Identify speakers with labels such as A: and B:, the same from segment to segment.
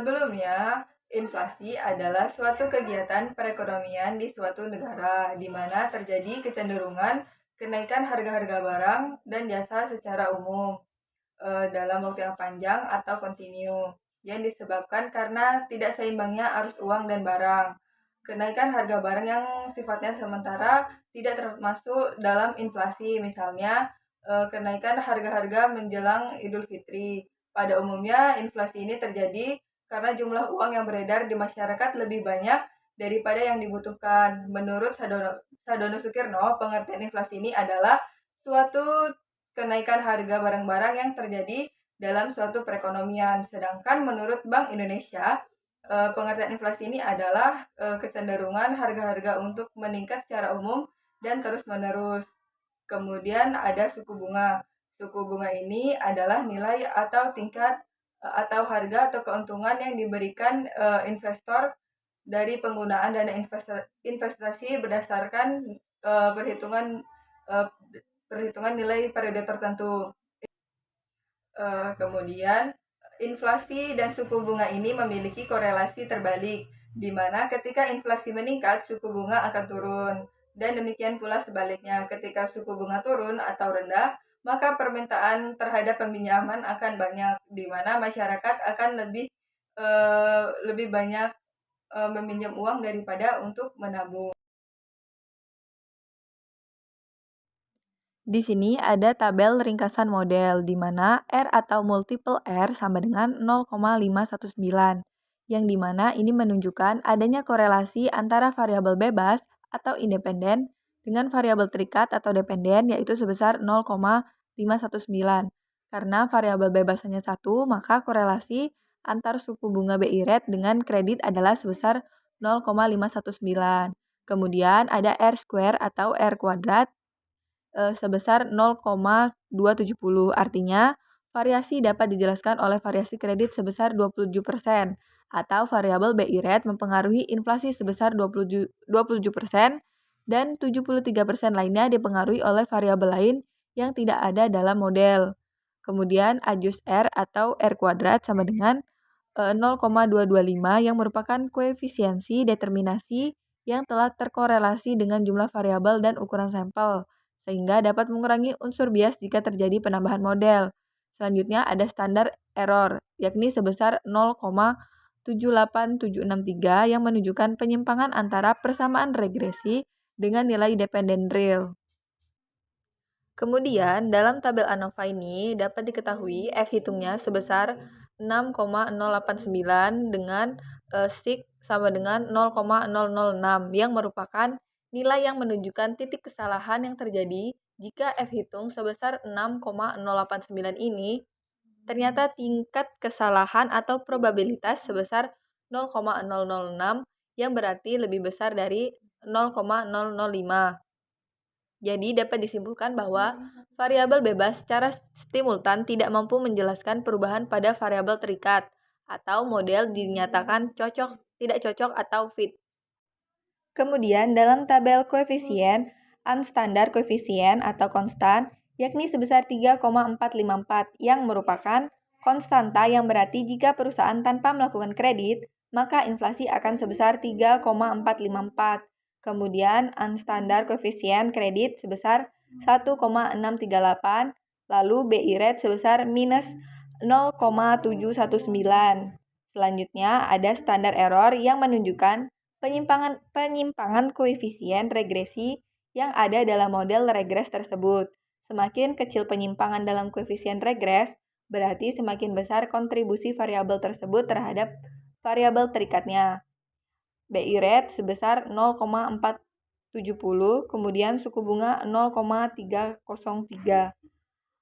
A: Sebelumnya, inflasi adalah suatu kegiatan perekonomian di suatu negara di mana terjadi kecenderungan kenaikan harga-harga barang dan jasa secara umum dalam waktu yang panjang atau kontinu yang disebabkan karena tidak seimbangnya arus uang dan barang. Kenaikan harga barang yang sifatnya sementara tidak termasuk dalam inflasi, misalnya kenaikan harga-harga menjelang Idul Fitri. Pada umumnya, inflasi ini terjadi karena jumlah uang yang beredar di masyarakat lebih banyak daripada yang dibutuhkan. Menurut Sadono Sukirno, pengertian inflasi ini adalah suatu kenaikan harga barang-barang yang terjadi dalam suatu perekonomian. Sedangkan menurut Bank Indonesia, pengertian inflasi ini adalah kecenderungan harga-harga untuk meningkat secara umum dan terus-menerus. Kemudian ada suku bunga. Suku bunga ini adalah nilai atau tingkat atau harga atau keuntungan yang diberikan investor dari penggunaan dana investasi berdasarkan perhitungan uh, perhitungan nilai periode tertentu. Kemudian inflasi dan suku bunga ini memiliki korelasi terbalik, di mana ketika inflasi meningkat, suku bunga akan turun. Dan demikian pula sebaliknya, ketika suku bunga turun atau rendah, maka permintaan terhadap peminjaman akan banyak, di mana masyarakat akan lebih banyak meminjam uang daripada untuk menabung.
B: Di sini ada tabel ringkasan model, di mana R atau multiple R sama dengan 0,519, yang di mana ini menunjukkan adanya korelasi antara variabel bebas atau independen dengan variabel terikat atau dependen, yaitu sebesar 0,519. Karena variabel bebas hanya satu, maka korelasi antar suku bunga BI rate dengan kredit adalah sebesar 0,519. Kemudian ada R square atau R kuadrat sebesar 0,270. Artinya, variasi dapat dijelaskan oleh variasi kredit sebesar 27%, atau variabel BI rate mempengaruhi inflasi sebesar 27% dan 73% lainnya dipengaruhi oleh variabel lain yang tidak ada dalam model. Kemudian adjust R atau R kuadrat sama dengan 0,225 yang merupakan koefisiensi determinasi yang telah terkorelasi dengan jumlah variabel dan ukuran sampel, sehingga dapat mengurangi unsur bias jika terjadi penambahan model. Selanjutnya ada standar error, yakni sebesar 0,78763 yang menunjukkan penyimpangan antara persamaan regresi dengan nilai dependen real. Kemudian, dalam tabel ANOVA ini dapat diketahui F hitungnya sebesar 6,089 dengan SIG sama dengan 0,006 yang merupakan nilai yang menunjukkan titik kesalahan yang terjadi jika F hitung sebesar 6,089 ini ternyata tingkat kesalahan atau probabilitas sebesar 0,006 yang berarti lebih besar dari 0,005. Jadi dapat disimpulkan bahwa variabel bebas secara simultan tidak mampu menjelaskan perubahan pada variabel terikat atau model dinyatakan tidak cocok atau fit. Kemudian dalam tabel koefisien, unstandard koefisien atau konstan yakni sebesar 3,454 yang merupakan konstanta yang berarti jika perusahaan tanpa melakukan kredit, maka inflasi akan sebesar 3,454. Kemudian unstandard koefisien kredit sebesar 1,638, lalu BI rate sebesar minus 0,719. Selanjutnya ada standar error yang menunjukkan penyimpangan koefisien regresi yang ada dalam model regres tersebut. Semakin kecil penyimpangan dalam koefisien regres, berarti semakin besar kontribusi variabel tersebut terhadap variabel terikatnya. BI rate sebesar 0,470, kemudian suku bunga 0,303.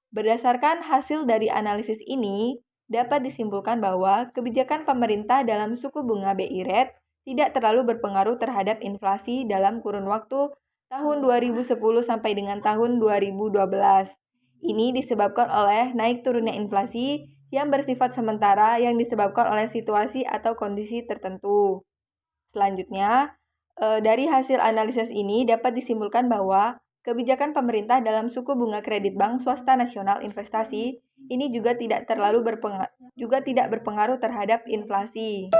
B: Berdasarkan hasil dari analisis ini, dapat disimpulkan bahwa kebijakan pemerintah dalam suku bunga BI rate tidak terlalu berpengaruh terhadap inflasi dalam kurun waktu tahun 2010 sampai dengan tahun 2012. Ini disebabkan oleh naik turunnya inflasi yang bersifat sementara yang disebabkan oleh situasi atau kondisi tertentu. Selanjutnya, dari hasil analisis ini dapat disimpulkan bahwa
A: Kebijakan pemerintah dalam suku bunga kredit bank swasta nasional investasi ini juga tidak berpengaruh terhadap inflasi.